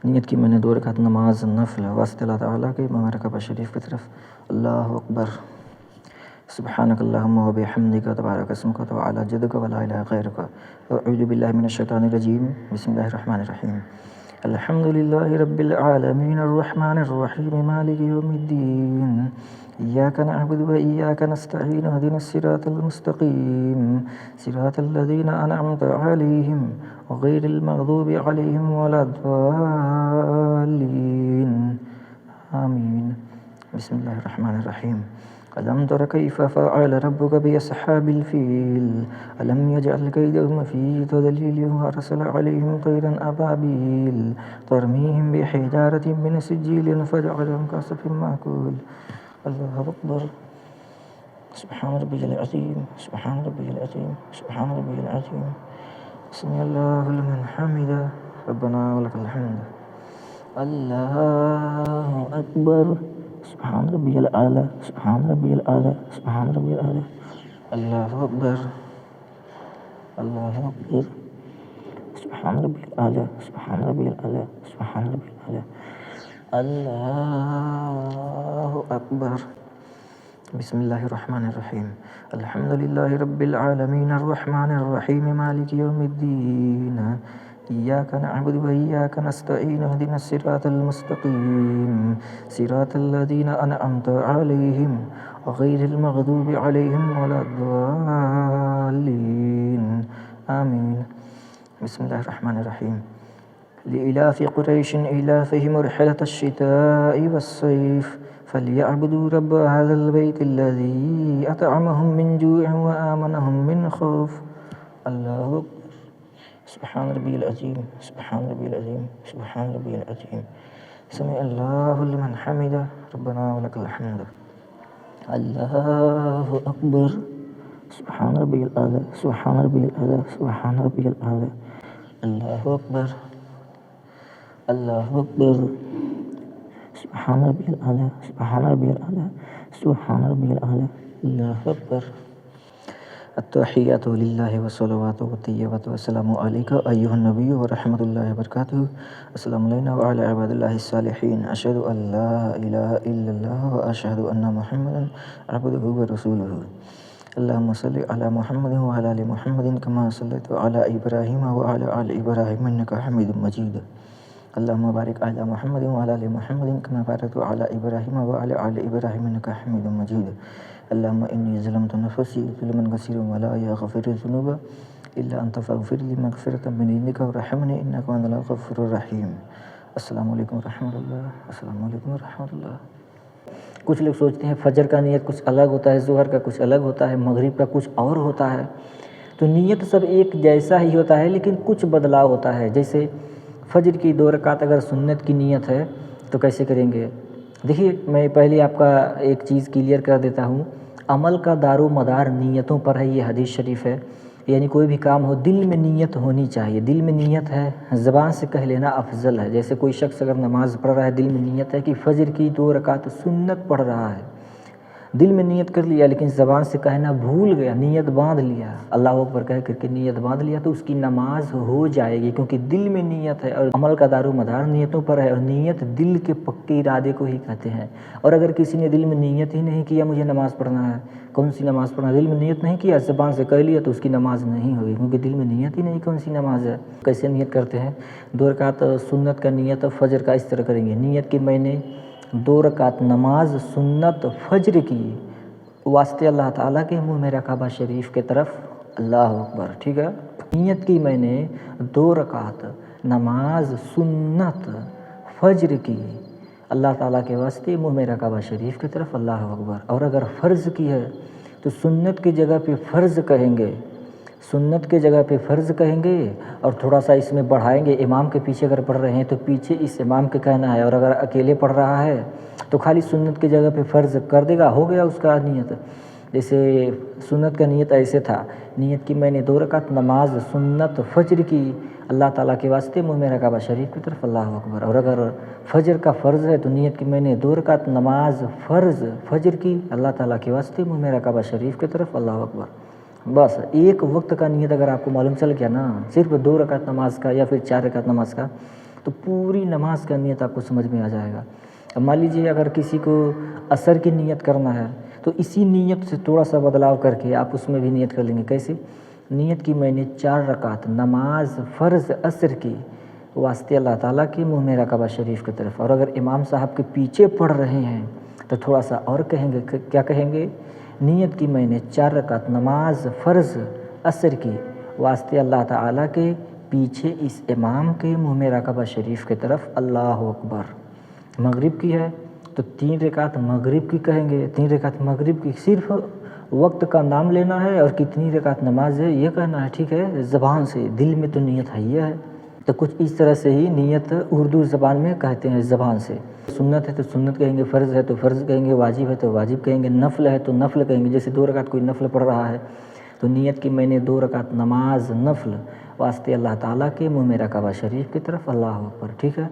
نیت کی میں نے 2 رکعت نماز نفل واسطے اللہ تعالیٰ کے مبارک کعبہ شریف کی طرف۔ اللہ اکبر، سبحانک اللہم و بحمدک تبارک اسمک وتعالی جدک ولا الہ غیرک، اعوذ باللہ من الشیطان الرجیم، بسم اللہ الرحمن الرحیم۔ الحمد للہ رب العالمین الرحمن الرحیم مالک یوم الدین، ایاک نعبد و ایاک نستعین اہدنا الصراط المستقیم صراط الذین انعمت علیہم غیر المغضوب علیہم ولا الضالین آمین۔ بسم اللہ الرحمن الرحیم۔ ألم تر كيف فعل ربك بأصحاب الفيل ألم يجعل كيدهم في تضليل وأرسل عليهم طيرا أبابيل ترميهم بحجارة من سجيل فجعلهم كعصف مأكول۔ الله أكبر، سبحان ربي العظيم، سبحان ربي العظيم، سبحان ربي العظيم، سمع الله لمن حمده ربنا ولك الحمد۔ الله أكبر، سبحان ربی الاعلیٰ، سبحان ربی الاعلیٰ، سبحان ربی الاعلیٰ۔ اللہ اکبر، اللہ اکبر، سبحان ربی الاعلیٰ، سبحان ربی الاعلیٰ، سبحان ربی الاعلیٰ۔ اللہ اکبر۔ بسم اللہ الرحمن الرحیم۔ الحمد للہ رب العالمین الرحمن الرحیم مالک یوم الدین، ایاک نعبد و ایاک نستعین اہدنا الصراط المستقیم صراط الذین انعمت علیہم غیر المغضوب علیہم ولا الضالین آمین۔ بسم اللہ الرحمن الرحیم۔ لإلاف قریش إلافهم رحلة الشتاء والصيف فليعبدوا رب هذا البيت الذي أطعمهم من جوع وآمنهم من خوف۔ اللہ اکبر، سبحان ربی العظیم، سبحان ربی العظیم، سبحان ربی العظیم، سمع اللہ لمن حمدہ ربنا ولک الحمد۔ اللہ اکبر، سبحان ربی الاعلیٰ، سبحان ربی الاعلیٰ، سبحان ربی الاعلیٰ۔ اللہ اکبر، اللہ اکبر، سبحان ربی الاعلیٰ، سبحان ربی الاعلیٰ، سبحان ربی الاعلیٰ۔ اللہ اکبر۔ التحیات للہ والصلوات والطیبات والسلام علیک ایھا النبی ورحمۃ اللہ وبرکاتہ۔ السلام علینا وعلی عباد اللہ الصالحین، اشہد ان لا الہ الا اللہ واشہد ان محمدا عبدہ ورسولہ۔ اللہم صلی علی محمد وعلی آل محمد کما صلیت علی ابراہیم وعلی آل ابراہیم انک حمید مجید۔ اللہم بارک علی محمد وعلی آل محمد کما بارکت علی ابراہیم وعلی آل ابراہیم انک حمید مجید۔ اللہم انی ظلمت نفسی ظلما کثیرا ولا یغفر الذنوب الا انت فاغفر لی مغفرۃ من عندک وارحمنی انک انت الغفور الرحیم۔ السلام علیکم ورحمۃ اللہ، السلام علیکم ورحمۃ اللہ۔ کچھ لوگ سوچتے ہیں فجر کا نیت کچھ الگ ہوتا ہے، ظہر کا کچھ الگ ہوتا ہے، مغرب کا کچھ اور ہوتا ہے۔ تو نیت سب ایک جیسا ہی ہوتا ہے لیکن کچھ بدلاؤ ہوتا ہے۔ جیسے فجر کی 2 رکعت اگر سنت کی نیت ہے تو کیسے کریں گے؟ دیکھیے، میں پہلے آپ کا ایک چیز کلیئر کر دیتا ہوں۔ عمل کا دار و مدار نیتوں پر ہے، یہ حدیث شریف ہے۔ یعنی کوئی بھی کام ہو دل میں نیت ہونی چاہیے۔ دل میں نیت ہے، زبان سے کہہ لینا افضل ہے۔ جیسے کوئی شخص اگر نماز پڑھ رہا ہے، دل میں نیت ہے کہ فجر کی 2 رکعت سنت پڑھ رہا ہے، دل میں نیت کر لیا لیکن زبان سے کہنا بھول گیا، نیت باندھ لیا، اللہ اکبر کہہ کر کے نیت باندھ لیا، تو اس کی نماز ہو جائے گی، کیونکہ دل میں نیت ہے اور عمل کا دار و مدار نیتوں پر ہے، اور نیت دل کے پکے ارادے کو ہی کہتے ہیں۔ اور اگر کسی نے دل میں نیت ہی نہیں کیا مجھے نماز پڑھنا ہے، کون سی نماز پڑھنا، دل میں نیت نہیں کیا، زبان سے کہہ لیا، تو اس کی نماز نہیں ہوگی، کیونکہ دل میں نیت ہی نہیں کون سی نماز ہے۔ کیسے نیت کرتے ہیں؟ 2 رکعت سنت کا نیت فجر کا اس طرح کریں گے۔ نیت کی میں نے 2 رکعت نماز سنت فجر کی واسطے اللہ تعالیٰ کے منہ میرا کعبہ شریف کے طرف، اللہ اکبر، ٹھیک ہے۔ نیت کی میں نے 2 رکعت نماز سنت فجر کی اللہ تعالیٰ کے واسطے منہ میرا کعبہ شریف کی طرف، اللہ اکبر۔ اور اگر فرض کی ہے تو سنت کی جگہ پہ فرض کہیں گے، سنت کے جگہ پہ فرض کہیں گے، اور تھوڑا سا اس میں بڑھائیں گے۔ امام کے پیچھے اگر پڑھ رہے ہیں تو پیچھے اس امام کے کہنا ہے، اور اگر اکیلے پڑھ رہا ہے تو خالی سنت کی جگہ پہ فرض کر دے گا، ہو گیا اس کا نیت۔ جیسے سنت کا نیت ایسے تھا، نیت کی میں نے 2 رکعت نماز سنت فجر کی اللہ تعالیٰ کے واسطے منہ میرا کعبہ شریف کی طرف، اللہ اکبر۔ اور اگر فجر کا فرض ہے تو نیت کی میں نے 2 رکعت نماز فرض فجر کی اللہ تعالیٰ کے واسطے منہ میرا کعبہ شریف کی طرف، اللہ اکبر۔ بس ایک وقت کا نیت اگر آپ کو معلوم چل گیا نا، صرف 2 رکعت نماز کا یا پھر 4 رکعت نماز کا، تو پوری نماز کا نیت آپ کو سمجھ میں آ جائے گا۔ اب مان لیجیے اگر کسی کو عصر کی نیت کرنا ہے تو اسی نیت سے تھوڑا سا بدلاؤ کر کے آپ اس میں بھی نیت کر لیں گے۔ کیسے؟ نیت کی میں نے 4 رکعت نماز فرض عصر کی واسطے اللہ تعالیٰ کے منہ میرا کعبہ شریف کی طرف، اور اگر امام صاحب کے پیچھے پڑھ رہے ہیں تو تھوڑا سا اور کہیں گے، کیا کہیں گے؟ نیت کی میں نے 4 رکعت نماز فرض عصر کی واسطے اللہ تعالیٰ کے پیچھے اس امام کے منہ میرا کعبہ شریف کی طرف، اللہ اکبر۔ مغرب کی ہے تو 3 رکعت مغرب کی کہیں گے، 3 رکعت مغرب کی، صرف وقت کا نام لینا ہے اور کتنی رکعت نماز ہے یہ کہنا ہے، ٹھیک ہے، زبان سے، دل میں تو نیت ہے یہ ہے۔ تو کچھ اس طرح سے ہی نیت اردو زبان میں کہتے ہیں زبان سے۔ سنت ہے تو سنت کہیں گے، فرض ہے تو فرض کہیں گے، واجب ہے تو واجب کہیں گے، نفل ہے تو نفل کہیں گے۔ جیسے 2 رکعت کوئی نفل پڑھ رہا ہے تو نیت کی میں نے 2 رکعت نماز نفل واسطے اللہ تعالیٰ کے منہ میرا کعبہ شریف کی طرف، اللہ اکبر، ٹھیک ہے۔